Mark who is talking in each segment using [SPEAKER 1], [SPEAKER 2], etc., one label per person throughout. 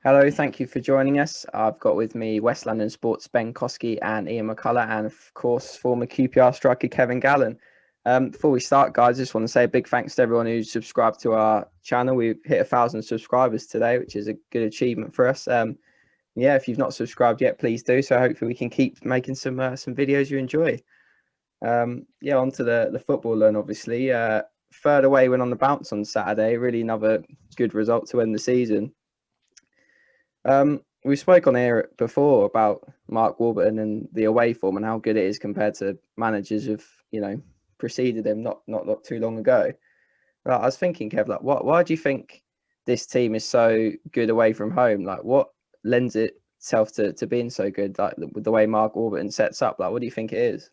[SPEAKER 1] Hello, thank you for joining us. I've got with me West London Sports Ben Kosky and Ian McCullough, and of course, former QPR striker Kevin Gallen. Before we start, guys, I just want to say a big thanks to everyone who's subscribed to our channel. We've hit 1,000 subscribers today, which is a good achievement for us. Yeah, if you've not subscribed yet, please do. So hopefully we can keep making some videos you enjoy. Yeah, on to the football then, obviously. Third away went on the bounce on Saturday. Really another good result to end the season. We spoke on here before about Mark Warburton and the away form and how good it is compared to managers who've, preceded him not too long ago. But I was thinking, Kev, like, why do you think this team is so good away from home? Like, what lends itself to being so good? Like, with the way Mark Warburton sets up, like, what do you think it is?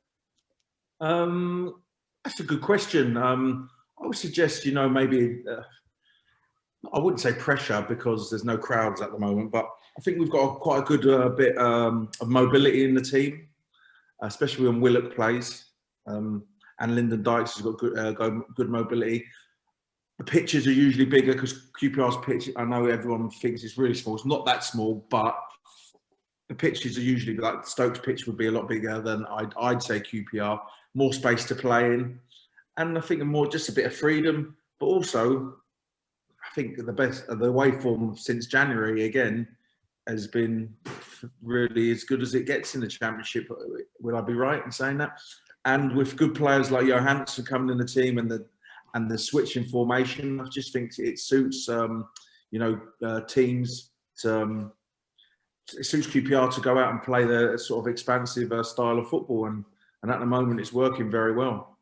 [SPEAKER 2] That's a good question. I would suggest, maybe I wouldn't say pressure because there's no crowds at the moment, but I think we've got quite a good bit of mobility in the team, especially when Willock plays, and Lyndon Dykes has got good mobility. The pitches are usually bigger because QPR's pitch, I know everyone thinks it's really small. It's not that small, but the pitches are usually like Stoke's pitch would be a lot bigger than I'd say QPR. More space to play in, and I think more just a bit of freedom, but also I think the away form since January again has been really as good as it gets in the Championship. Will I be right in saying that? And with good players like Johansson coming in the team and the switch in formation, I just think it suits teams to. It suits QPR to go out and play the sort of expansive style of football, and at the moment it's working very well.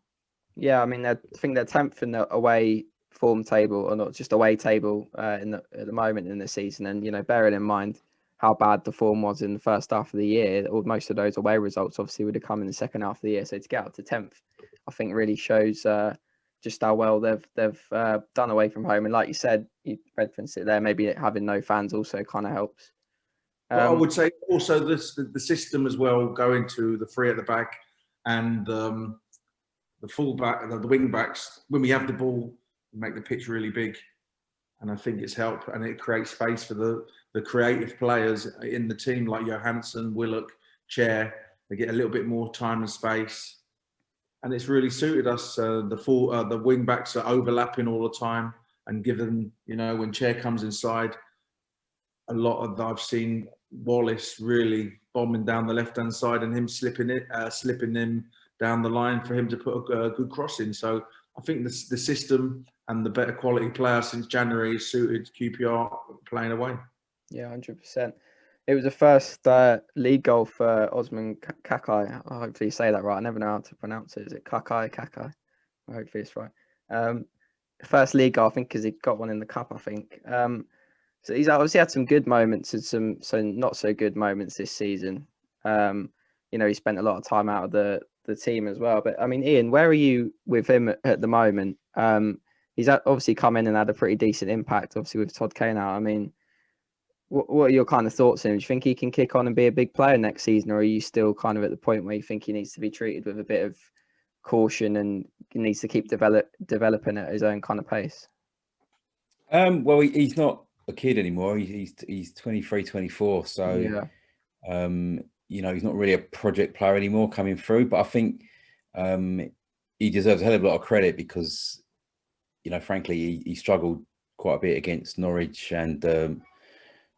[SPEAKER 1] Yeah, I mean, I think they're 10th in the away form table, or not just away table, at the moment in the season. And bearing in mind how bad the form was in the first half of the year, most of those away results obviously would have come in the second half of the year. So to get up to 10th, I think really shows just how well they've done away from home. And like you said, you referenced it there. Maybe having no fans also kind of helps.
[SPEAKER 2] But I would say also the system as well, going to the three at the back and the fullback, the wing backs. When we have the ball, we make the pitch really big, and I think it's helped, and it creates space for the creative players in the team like Johansson, Willock, Chair. They get a little bit more time and space, and it's really suited us. The wing backs are overlapping all the time, and given when Chair comes inside, a lot of I've seen Wallace really bombing down the left hand side and him slipping him down the line for him to put a good cross in. So I think the system and the better quality player since January suited QPR playing away.
[SPEAKER 1] Yeah, 100%. It was the first league goal for Osman Kakay. I hopefully you say that right. I never know how to pronounce it. Is it Kakay? Hopefully it's right. First league goal, I think, because he got one in the cup, I think. So he's obviously had some good moments and some not so good moments this season. He spent a lot of time out of the team as well. But I mean, Ian, where are you with him at the moment? He's obviously come in and had a pretty decent impact, obviously with Todd Kane out. I mean, what are your kind of thoughts on him? Do you think he can kick on and be a big player next season, or are you still kind of at the point where you think he needs to be treated with a bit of caution and he needs to keep developing at his own kind of pace?
[SPEAKER 3] Well, he's not a kid anymore. He's 23, 24. So,
[SPEAKER 1] yeah.
[SPEAKER 3] He's not really a project player anymore coming through. But I think he deserves a hell of a lot of credit because, frankly, he struggled quite a bit against Norwich and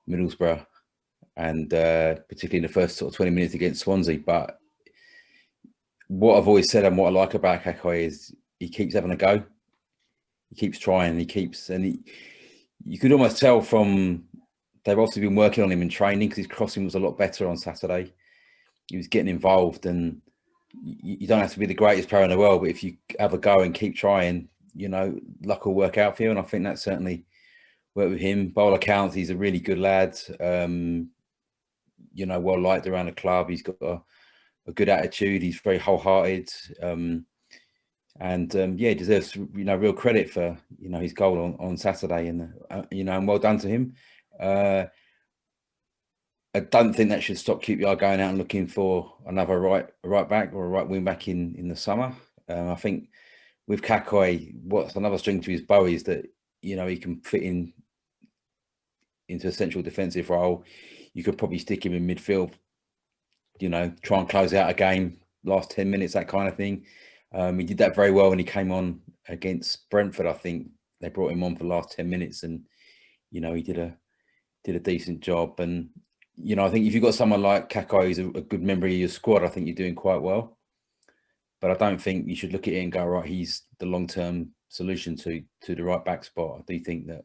[SPEAKER 3] Middlesbrough, and particularly in the first sort of 20 minutes against Swansea. But what I've always said and what I like about Kakay is he keeps having a go. He keeps trying. You could almost tell from they've obviously been working on him in training because his crossing was a lot better on Saturday. He was getting involved, and you don't have to be the greatest player in the world, but if you have a go and keep trying, luck will work out for you. And I think that certainly worked with him. By all accounts, he's a really good lad. Well liked around the club. He's got a good attitude. He's very wholehearted. He deserves real credit for his goal on Saturday, and and well done to him. I don't think that should stop QPR going out and looking for another right back or a right wing back in the summer. I think with Kakay, what's another string to his bow is that he can fit in into a central defensive role. You could probably stick him in midfield, you know, try and close out a game, last 10 minutes, that kind of thing. He did that very well when he came on against Brentford. I think they brought him on for the last 10 minutes, and you know, he did a decent job. And you know, I think if you've got someone like Kakay who's a good member of your squad, I think you're doing quite well. But I don't think you should look at it and go, right, he's the long-term solution to the right back spot. I do think that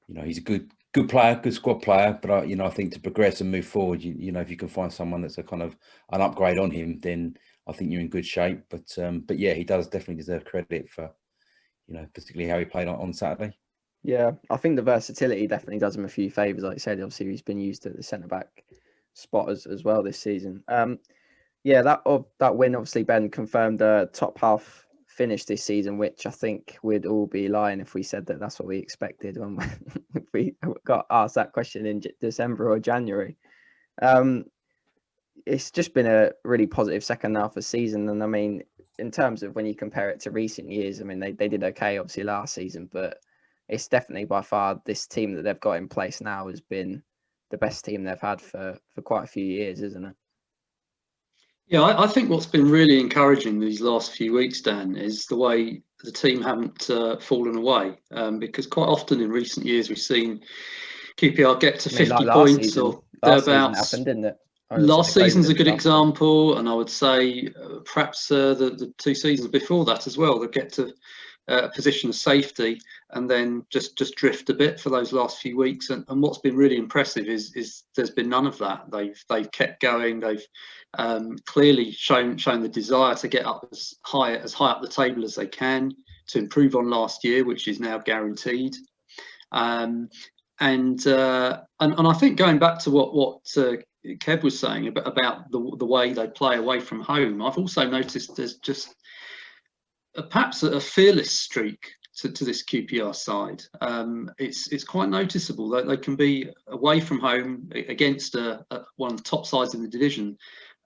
[SPEAKER 3] you know, he's a good player, good squad player. But you know, I think to progress and move forward, you know, if you can find someone that's a kind of an upgrade on him, then I think you're in good shape. But yeah, he does definitely deserve credit for, you know, particularly how he played on Saturday.
[SPEAKER 1] Yeah, I think the versatility definitely does him a few favours. Like you said, obviously he's been used at the centre back spot as well this season. Yeah, that win, obviously, Ben, confirmed a top half finish this season, which I think we'd all be lying if we said that that's what we expected when we got asked that question in December or January. It's just been a really positive second half of the season. And I mean, in terms of when you compare it to recent years, I mean, they did okay, obviously, last season, but it's definitely by far this team that they've got in place now has been the best team they've had for quite a few years, isn't it?
[SPEAKER 4] Yeah, I think what's been really encouraging these last few weeks, Dan, is the way the team haven't fallen away. Because quite often in recent years, we've seen QPR get to 50 points or thereabouts.
[SPEAKER 1] Didn't it?
[SPEAKER 4] Last season's a good example, and I would say perhaps the 2 seasons before that as well. They get to a position of safety and then just drift a bit for those last few weeks. And what's been really impressive is there's been none of that. They've kept going. They've clearly shown the desire to get up as high up the table as they can, to improve on last year, which is now guaranteed. And I think going back to what Kev was saying about the way they play away from home, I've also noticed there's just perhaps a fearless streak to this QPR side. It's quite noticeable that they can be away from home against one of the top sides in the division,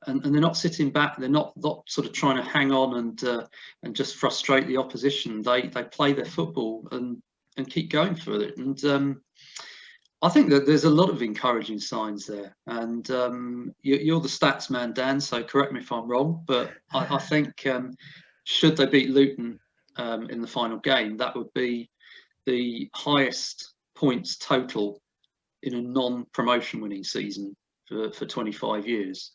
[SPEAKER 4] and they're not sitting back. They're not sort of trying to hang on and just frustrate the opposition. They play their football and keep going for it. And I think that there's a lot of encouraging signs there. And you're the stats man, Dan, so correct me if I'm wrong, but I think should they beat Luton in the final game, that would be the highest points total in a non-promotion winning season for 25 years.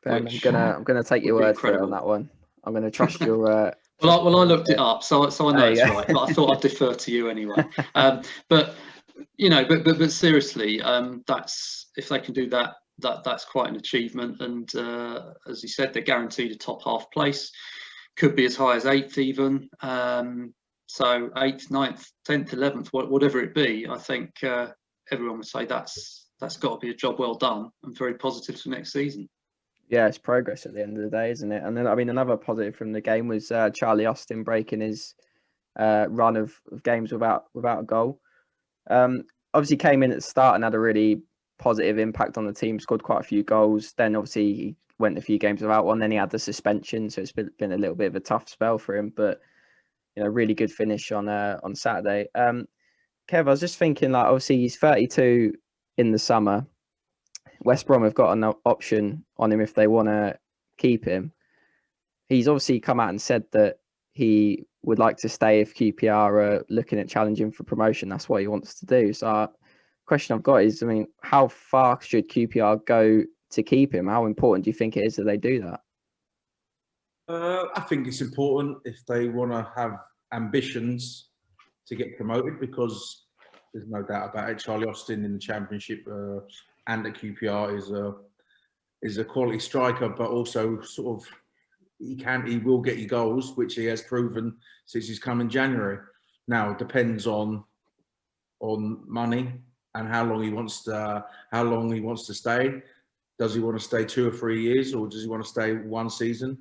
[SPEAKER 1] Ben, I'm gonna take your word for it on that one. I'm gonna trust your.
[SPEAKER 4] Well, I looked it up, so I know it's right. But I thought I'd defer to you anyway. But you know, but seriously, that's, if they can do that, that's quite an achievement. And as you said, they're guaranteed a top half place. Could be as high as 8th even. So 8th, 9th, 10th, 11th, whatever it be, I think everyone would say that's got to be a job well done and very positive for next season.
[SPEAKER 1] Yeah, it's progress at the end of the day, isn't it? And then, I mean, another positive from the game was Charlie Austin breaking his run of games without a goal. Obviously came in at the start and had a really positive impact on the team, scored quite a few goals. Then obviously he went a few games without one. Then he had the suspension, so it's been a little bit of a tough spell for him. But you know, really good finish on Saturday. Kev, I was just thinking, like, obviously he's 32 in the summer. West Brom have got an option on him if they want to keep him. He's obviously come out and said that he would like to stay if QPR are looking at challenging for promotion. That's what he wants to do. So question I've got is, I mean, how far should QPR go to keep him? How important do you think it is that they do that?
[SPEAKER 2] I think it's important if they want to have ambitions to get promoted, because there's no doubt about it. Charlie Austin in the Championship and at QPR is a quality striker, but also sort of he will get you goals, which he has proven since he's come in January. Now it depends on money and how long he wants to stay. Does he want to stay 2 or 3 years, or does he want to stay 1 season?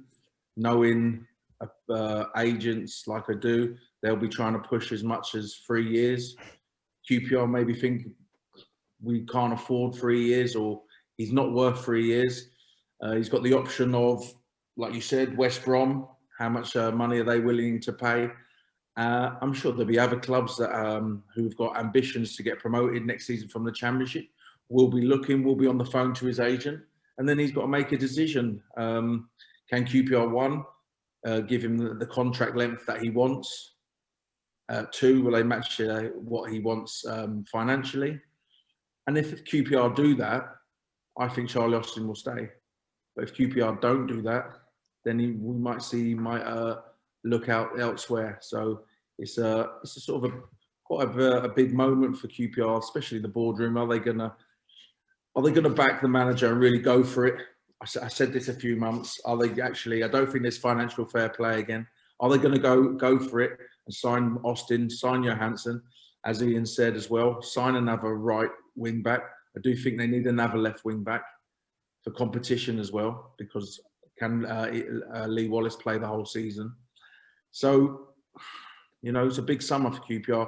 [SPEAKER 2] Knowing agents like I do, they'll be trying to push as much as 3 years. QPR maybe think we can't afford 3 years, or he's not worth 3 years. He's got the option of, like you said, West Brom. How much money are they willing to pay? I'm sure there'll be other clubs that who've got ambitions to get promoted next season from the Championship. Will be on the phone to his agent, and then he's got to make a decision. Can QPR 1 give him the contract length that he wants? 2, will they match what he wants financially? And if QPR do that, I think Charlie Austin will stay. But if QPR don't do that, then we might see he might look out elsewhere. So it's a sort of quite a big moment for QPR, especially the boardroom. Are they gonna back the manager and really go for it? I said this a few months. Are they actually? I don't think there's financial fair play again. Are they going to go for it and sign Austin, sign Johansson, as Ian said as well, sign another right wing back? I do think they need another left wing back for competition as well, because can Lee Wallace play the whole season? So, it's a big summer for QPR.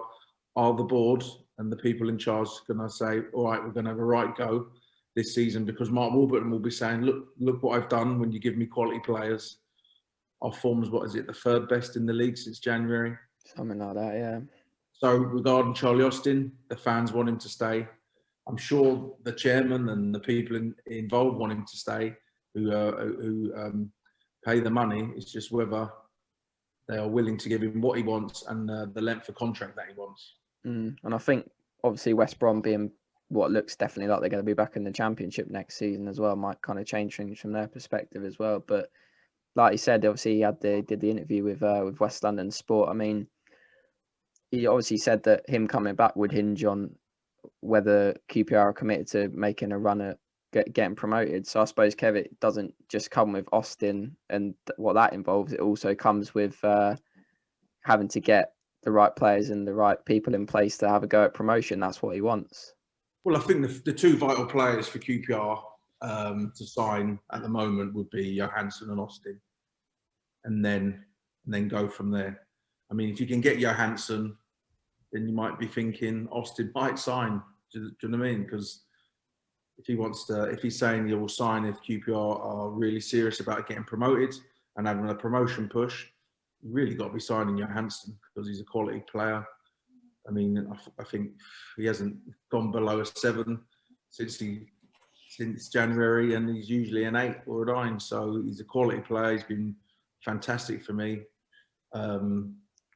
[SPEAKER 2] Are the board and the people in charge going to say, all right, we're going to have a right go this season? Because Mark Warburton will be saying, look what I've done when you give me quality players. Our form's, what is it, the 3rd best in the league since January?
[SPEAKER 1] Something like that, yeah.
[SPEAKER 2] So regarding Charlie Austin, the fans want him to stay. I'm sure the chairman and the people involved want him to stay, who pay the money. It's just whether they are willing to give him what he wants and the length of contract that he wants.
[SPEAKER 1] And I think, obviously, West Brom being what looks definitely like they're going to be back in the Championship next season as well might kind of change things from their perspective as well. But like you said, obviously he did the interview with West London Sport. I mean, he obviously said that him coming back would hinge on whether QPR are committed to making a run at getting promoted. So I suppose, Kev, it doesn't just come with Austin and what that involves. It also comes with having to get the right players and the right people in place to have a go at promotion. That's what he wants.
[SPEAKER 2] Well, I think the 2 vital players for QPR to sign at the moment would be Johansson and Austin, and then go from there. I mean, if you can get Johansson, then you might be thinking Austin might sign. Do you know what I mean? Because if he's saying he will sign if QPR are really serious about getting promoted and having a promotion push, you really got to be signing Johansson because he's a quality player. I mean, I think he hasn't gone below a 7 since January, and he's usually an 8 or a 9. So he's a quality player. He's been fantastic for me.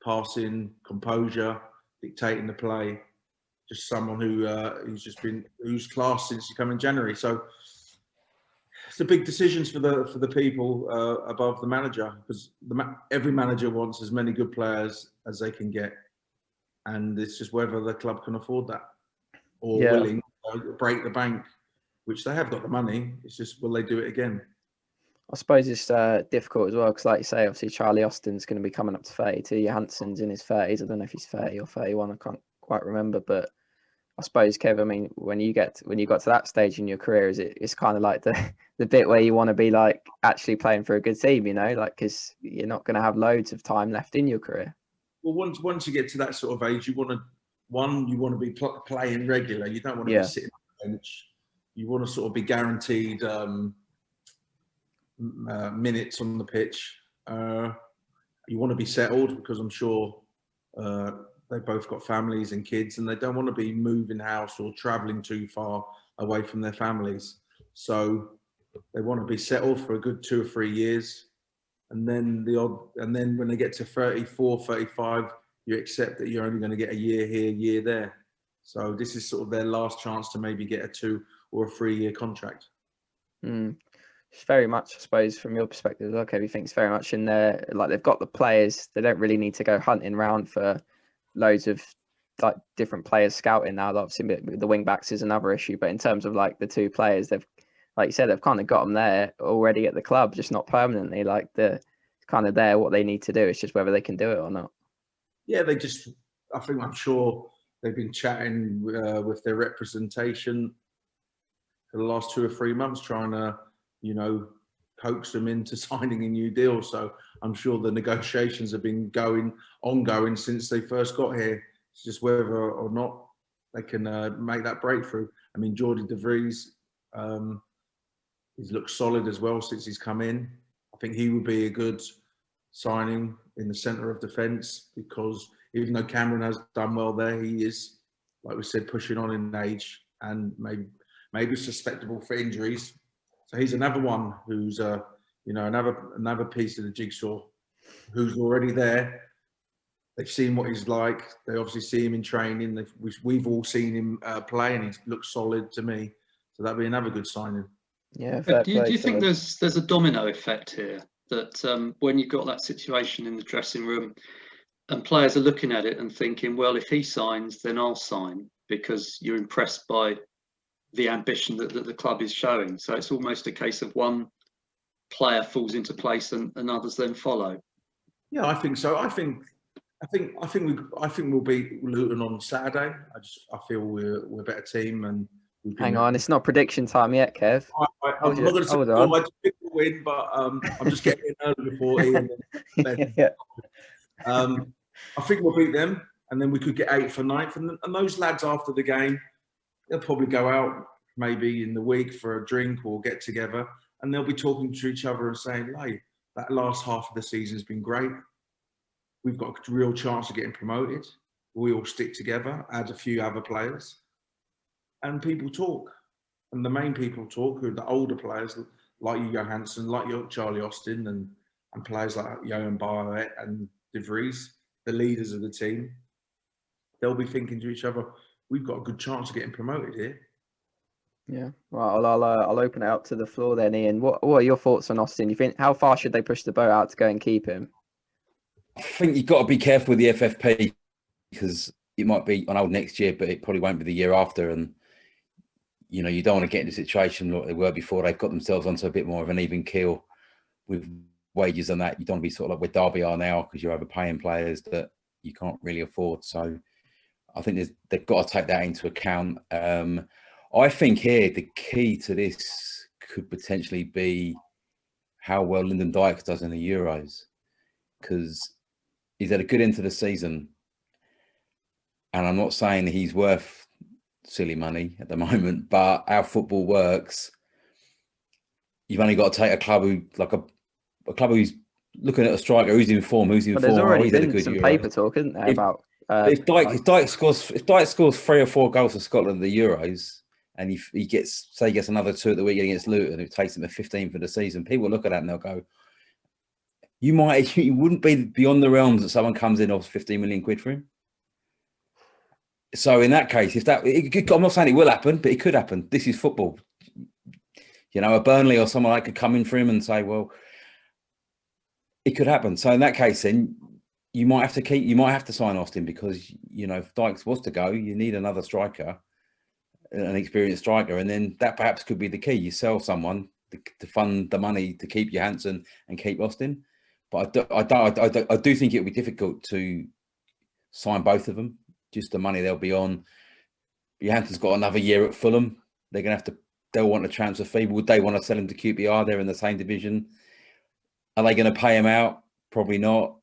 [SPEAKER 2] Passing, composure, dictating the play. Just someone who's class since he came in January. So it's the big decisions for the people above the manager, because every manager wants as many good players as they can get, and it's just whether the club can afford that or willing to break the bank, which they have got the money. It's just, will they do it again?
[SPEAKER 1] I suppose it's difficult as well because, like you say, obviously Charlie Austin's going to be coming up to 32. Johansson's in his 30s. I don't know if he's 30 or 31. I can't quite remember. But I suppose, Kev, I mean, when you got to that stage in your career, it's kind of like the bit where you want to be like actually playing for a good team, like, because you're not going to have loads of time left in your career.
[SPEAKER 2] Well, once you get to that sort of age, you want to be playing regular. You don't want to be sitting on the bench. You want to sort of be guaranteed minutes on the pitch. You want to be settled, because I'm sure they both got families and kids, and they don't want to be moving house or travelling too far away from their families. So they want to be settled for a good 2 or 3 years. And then when they get to 34, 35, you accept that you're only going to get a year here, year there. So this is sort of their last chance to maybe get a 2 or a 3 year contract.
[SPEAKER 1] It's very much, I suppose, from your perspective, okay, you think it's very much in there, like they've got the players, they don't really need to go hunting around for loads of like different players scouting now. Obviously the wing backs is another issue, but in terms of like the 2 players, they've, like you said, they've kind of got them there already at the club, just not permanently. Like they're kind of there, what they need to do. It's just whether they can do it or not. Yeah,
[SPEAKER 2] I'm sure they've been chatting with their representation for the last 2 or 3 months, trying to, coax them into signing a new deal. So I'm sure the negotiations have been ongoing since they first got here. It's just whether or not they can make that breakthrough. I mean, Jordi de Vries, he's looked solid as well since he's come in. I think he would be a good signing in the centre of defence, because even though Cameron has done well there, he is, like we said, pushing on in age and maybe susceptible for injuries. So he's another one who's another piece of the jigsaw, who's already there. They've seen what he's like. They obviously see him in training. We've all seen him play, and he looks solid to me. So that'd be another good signing.
[SPEAKER 1] Yeah.
[SPEAKER 4] Do you think there's a domino effect here, that when you've got that situation in the dressing room and players are looking at it and thinking, well, if he signs, then I'll sign, because you're impressed by the ambition that the club is showing. So it's almost a case of one player falls into place and others then follow. Yeah,
[SPEAKER 2] I think so. I think we'll beat Luton on Saturday. I feel we're a better team, and
[SPEAKER 1] hang on, it's not prediction time yet, Kev.
[SPEAKER 2] I'm not going to say I think we'll win, but I'm just getting in early before Ian.
[SPEAKER 1] Yeah.
[SPEAKER 2] I think we'll beat them, and then we could get 8th or 9th. And those lads after the game, they'll probably go out maybe in the week for a drink or get together, and they'll be talking to each other and saying, hey, that last half of the season has been great. We've got a real chance of getting promoted. We all stick together, add a few other players, and people talk. And the main people talk, who are the older players, like you, Johansson, like your Charlie Austin, and players like Johan Barrett and De Vries, the leaders of the team. They'll be thinking to each other, we've got a good chance of getting promoted here.
[SPEAKER 1] Yeah. Well, I'll open it up to the floor then, Ian. What are your thoughts on Austin? You think, how far should they push the boat out to go and keep him?
[SPEAKER 3] I think you've got to be careful with the FFP, because it might be on hold next year, but it probably won't be the year after. And, you know, you don't want to get in a situation like they were before. They've got themselves onto a bit more of an even keel with wages and that. You don't want to be sort of like where Derby are now, because you're overpaying players that you can't really afford. So I think they've got to take that into account. I think here the key to this could potentially be how well Lyndon Dykes does in the Euros, because he's had a good end to the season, and I'm not saying he's worth silly money at the moment, but how football works, you've only got to take a club who's looking at a striker who's in form,
[SPEAKER 1] There's already been some paper talk, isn't there, about
[SPEAKER 3] if Dykes scores 3 or 4 goals for Scotland at the Euros, and he gets another 2 at the weekend against Luton, it takes him to 15 for the season, people look at that and they'll go, you wouldn't be beyond the realms that someone comes in and offers 15 million quid for him. So in that case, I'm not saying it will happen, but it could happen. This is football. You know, a Burnley or someone like could come in for him and say, well, it could happen. So in that case, then you might have to sign Austin, because, you know, if Dykes was to go, you need another striker, an experienced striker, and then that perhaps could be the key. You sell someone to fund the money to keep Johansson and keep Austin. But I do think it would be difficult to sign both of them. Just the money they'll be on. Johansson's got another year at Fulham. They'll want a transfer fee. Would they want to sell him to QPR? They're in the same division. Are they going to pay him out? Probably not.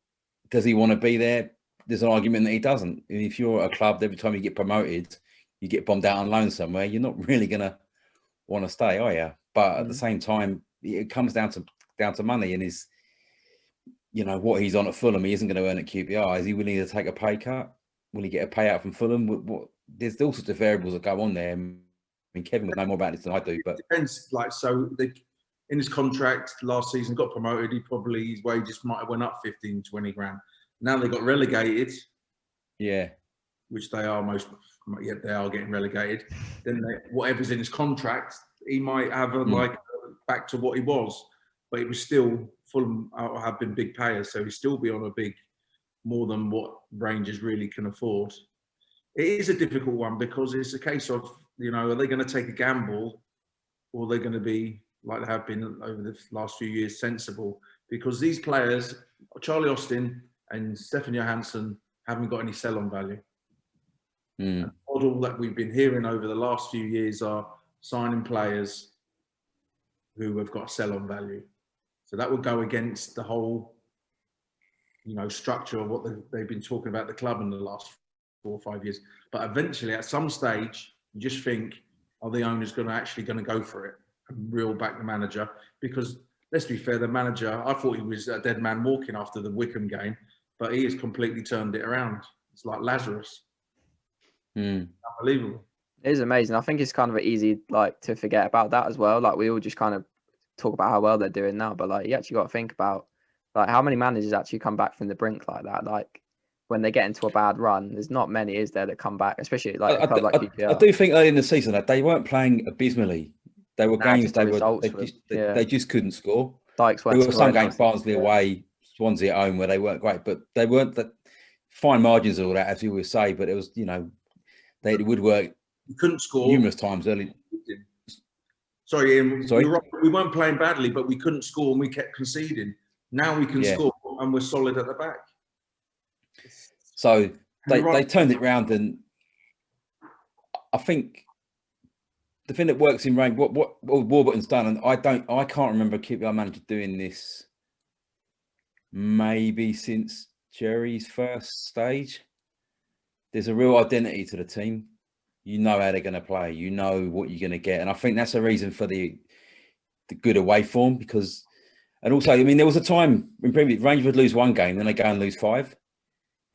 [SPEAKER 3] Does he want to be there? There's an argument that he doesn't. If you're a club, every time you get promoted, you get bombed out on loan somewhere, you're not really going to want to stay, are you? But at the same time, it comes down to money, and what he's on at Fulham, he isn't going to earn at QPR. Is he willing to take a pay cut? Will he get a payout from Fulham? There's all sorts of variables that go on there. I mean, Kevin would know more about this than I do. But
[SPEAKER 2] it depends. In his contract last season, got promoted. His wages might have went up 15, 20 grand. Now they got relegated.
[SPEAKER 3] Yeah,
[SPEAKER 2] which they are they are getting relegated. Then whatever's in his contract, he might have back to what he was. But it was still Fulham have been big payers, so he'll still be on a big, more than what Rangers really can afford. It is a difficult one, because it's a case of, are they going to take a gamble, or are they going to be, like they have been over the last few years, sensible? Because these players, Charlie Austin and Stefan Johansson, haven't got any sell-on value. The model that we've been hearing over the last few years are signing players who have got sell-on value. So that would go against the whole, structure of what they've been talking about the club in the last 4 or 5 years. But eventually, at some stage, you just think, are the owners actually going to go for it and reel back the manager? Because let's be fair, the manager, I thought he was a dead man walking after the Wickham game, but he has completely turned it around. It's like Lazarus. Unbelievable.
[SPEAKER 1] It is amazing. I think it's kind of easy like to forget about that as well. Like we all just kind of talk about how well they're doing now, but like you actually got to think about like how many managers actually come back from the brink like that. Like when they get into a bad run, there's not many, is there, that come back, especially like a club like QPR.
[SPEAKER 3] I do think early in the season that they weren't playing abysmally. There were games they just couldn't score.
[SPEAKER 1] Dykes
[SPEAKER 3] there were some games, Barnsley away, Swansea at home, where they weren't great, but they weren't the fine margins of all that, as you always say. But it was, you know, they would work.
[SPEAKER 2] You couldn't score
[SPEAKER 3] numerous times early.
[SPEAKER 2] Sorry, Ian. Sorry? Right. We weren't playing badly, but we couldn't score and we kept conceding. Now we can score and we're solid at the back.
[SPEAKER 3] So they turned it round, and I think the thing that works in rain, what Warburton's done, and I can't remember a QPR manager doing this maybe since Jerry's first stage. There's a real identity to the team. You know how they're going to play. You know what you're going to get, and I think that's a reason for the good away form. Because, and also, I mean, there was a time in previous Rangers would lose one game, then they go and lose 5.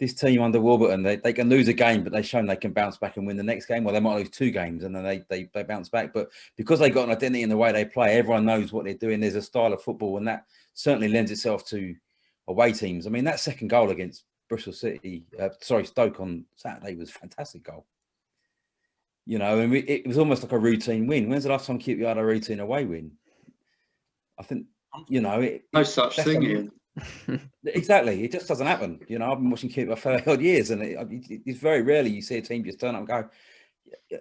[SPEAKER 3] This team under Warburton, they can lose a game, but they've shown they can bounce back and win the next game. Well, they might lose 2 games and then they bounce back. But because they got an identity in the way they play, everyone knows what they're doing. There's a style of football, and that certainly lends itself to away teams. I mean, that second goal against Stoke on Saturday was a fantastic goal. You know, and it was almost like a routine win. When's the last time QPR had a routine away win? I think, you know,
[SPEAKER 4] no such thing, Ian.
[SPEAKER 3] Exactly, it just doesn't happen. You know, I've been watching QPR for odd years, and it's very rarely you see a team just turn up and go.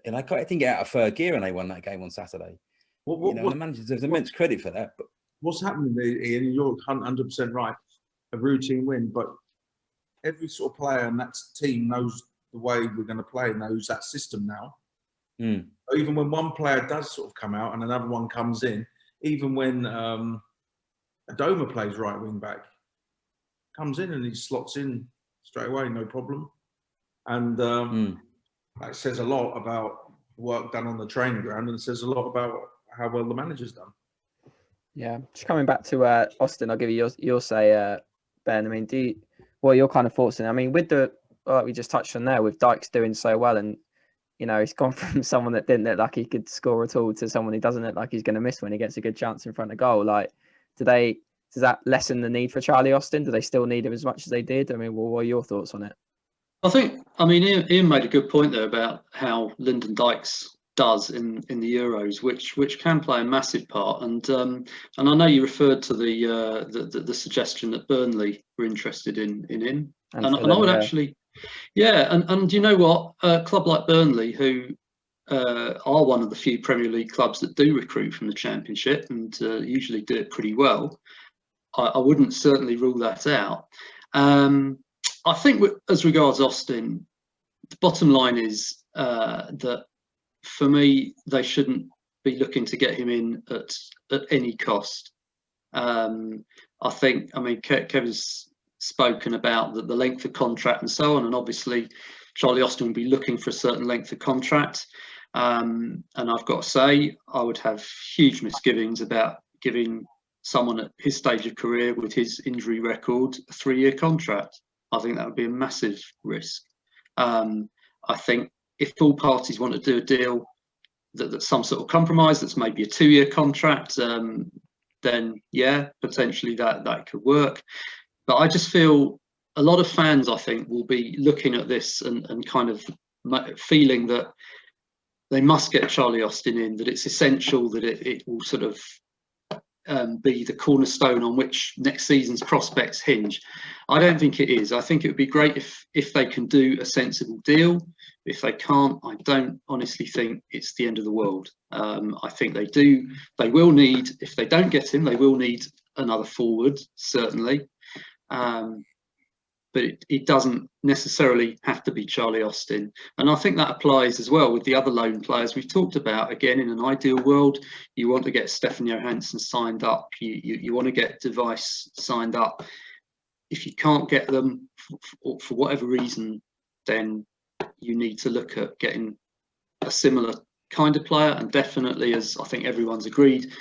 [SPEAKER 3] And I didn't get out of third gear, and they won that game on Saturday. The managers deserve immense credit for that. But
[SPEAKER 2] what's happening there, Ian? You're 100% right. A routine win, but every sort of player in that team knows the way we're going to play, knows that system now. Even when one player does sort of come out and another one comes in, even when Adoma plays right wing back, comes in and he slots in straight away, no problem. And that says a lot about work done on the training ground, and it says a lot about how well the manager's done.
[SPEAKER 1] Yeah, just coming back to Austin, I'll give you your say, Ben. I mean, what are your kind of thoughts on it? I mean, with like we just touched on there, with Dykes doing so well, and you know, he's gone from someone that didn't look like he could score at all to someone who doesn't look like he's going to miss when he gets a good chance in front of goal. Like, does that lessen the need for Charlie Austin? Do they still need him as much as they did? I mean, what are your thoughts on it?
[SPEAKER 4] I mean, Ian made a good point there about how Lyndon Dykes does in the Euros, which can play a massive part. And I know you referred to the suggestion that Burnley were interested in him, and I would actually. Yeah, and you know what? A club like Burnley, who are one of the few Premier League clubs that do recruit from the Championship and usually do it pretty well, I wouldn't certainly rule that out. I think as regards Austin, the bottom line is that for me, they shouldn't be looking to get him in at any cost. I mean, Kevin's spoken about the length of contract and so on, and obviously Charlie Austin will be looking for a certain length of contract, and I've got to say I would have huge misgivings about giving someone at his stage of career with his injury record a 3-year contract. I think that would be a massive risk. I think if all parties want to do a deal that's some sort of compromise, that's maybe a 2-year contract, then yeah, potentially that could work. But I just feel a lot of fans, I think, will be looking at this and kind of feeling that they must get Charlie Austin in, that it's essential, that it will sort of be the cornerstone on which next season's prospects hinge. I don't think it is. I think it would be great if they can do a sensible deal. If they can't, I don't honestly think it's the end of the world. I think they will need, if they don't get him, they will need another forward, certainly. But it doesn't necessarily have to be Charlie Austin. And I think that applies as well with the other loan players we've talked about. Again, in an ideal world, you want to get Stefan Johansson signed up. You want to get Device signed up. If you can't get them for whatever reason, then you need to look at getting a similar kind of player. And definitely, as I think everyone's agreed,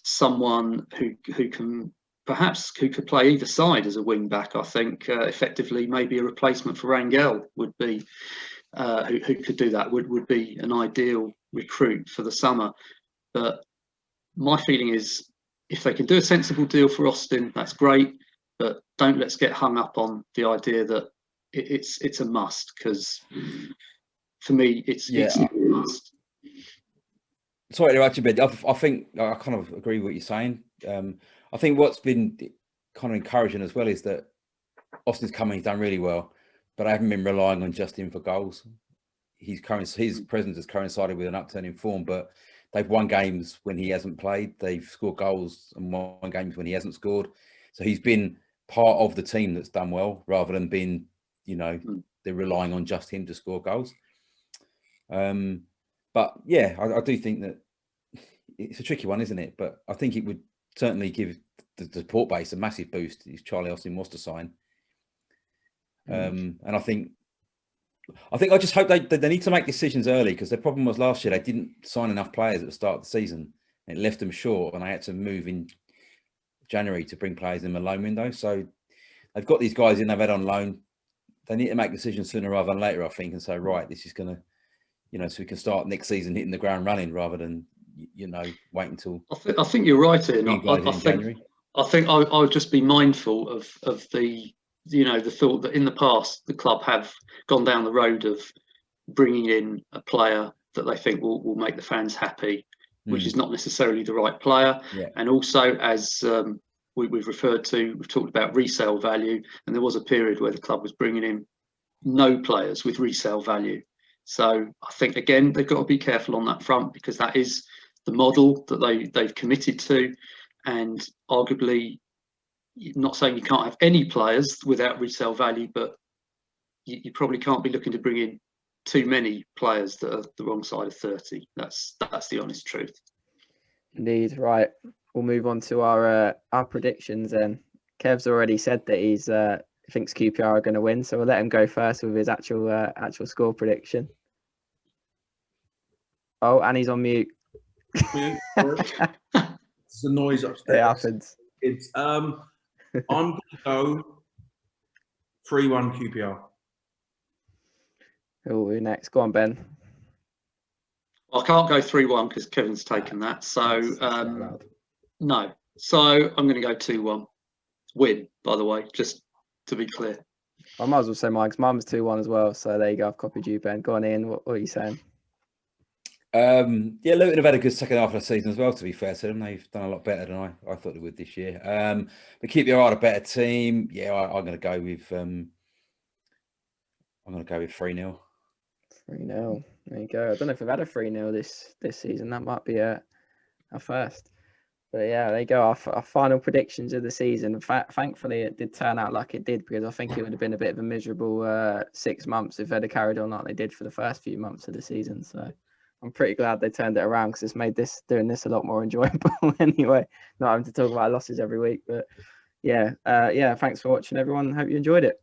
[SPEAKER 4] someone who can perhaps who could play either side as a wing back. I think effectively maybe a replacement for Rangel would be who could do that. Would be an ideal recruit for the summer. But my feeling is, if they can do a sensible deal for Austin, that's great. But let's get hung up on the idea that it's a must, because for me it's a must.
[SPEAKER 3] Sorry to interrupt you, Ben. I think I kind of agree with what you're saying. I think what's been kind of encouraging as well is that Austin's come in, he's done really well, but I haven't been relying on just him for goals. His presence has coincided with an upturn in form, but they've won games when he hasn't played. They've scored goals and won games when he hasn't scored. So he's been part of the team that's done well, rather than being, they're relying on just him to score goals. But yeah, I do think that it's a tricky one, isn't it? But I think it would certainly give the support base a massive boost if Charlie Austin was to sign. And I just hope they need to make decisions early, because their problem was last year they didn't sign enough players at the start of the season. It left them short, and they had to move in January to bring players in the loan window. So they've got these guys in they've had on loan. They need to make decisions sooner rather than later, I think, and say, right, this is going to, so we can start next season hitting the ground running, rather than, wait until.
[SPEAKER 4] I think you're right, Ian. I think I would just be mindful of the, the thought that in the past the club have gone down the road of bringing in a player that they think will make the fans happy, which is not necessarily the right player.
[SPEAKER 3] Yeah.
[SPEAKER 4] And also, as we've talked about resale value, and there was a period where the club was bringing in no players with resale value. So I think, again, they've got to be careful on that front, because that is the model that they've committed to. And arguably, not saying you can't have any players without resale value, but you probably can't be looking to bring in too many players that are the wrong side of 30. That's the honest truth.
[SPEAKER 1] Indeed. Right. We'll move on to our predictions then. Kev's already said that he's thinks QPR are going to win, so we'll let him go first with his actual score prediction. Oh, and he's on mute.
[SPEAKER 2] It's the noise upstairs.
[SPEAKER 1] It happens.
[SPEAKER 2] I'm going to go 3-1 QPR.
[SPEAKER 1] Who are we next? Go on, Ben.
[SPEAKER 4] I can't go 3-1 because Kevin's taken that. So no. So I'm going to go 2-1. Win, by the way, just to be clear.
[SPEAKER 1] I might as well say mine, because mine was 2-1 as well. So there you go. I've copied you, Ben. Go on, Ian. What are you saying?
[SPEAKER 3] Luton have had a good second half of the season as well, to be fair to them. They've done a lot better than I thought they would this year. But QPR are a better team. Yeah, I'm going to go with 3-0.
[SPEAKER 1] 3-0. There you go. I don't know if we've had a 3-0 this season. That might be a first. But yeah, there you go. Our final predictions of the season. Thankfully, it did turn out like it did, because I think it would have been a bit of a miserable 6 months if they'd have carried on like they did for the first few months of the season. So I'm pretty glad they turned it around, because it's made doing this a lot more enjoyable anyway, not having to talk about losses every week. But yeah, thanks for watching, everyone. Hope you enjoyed it.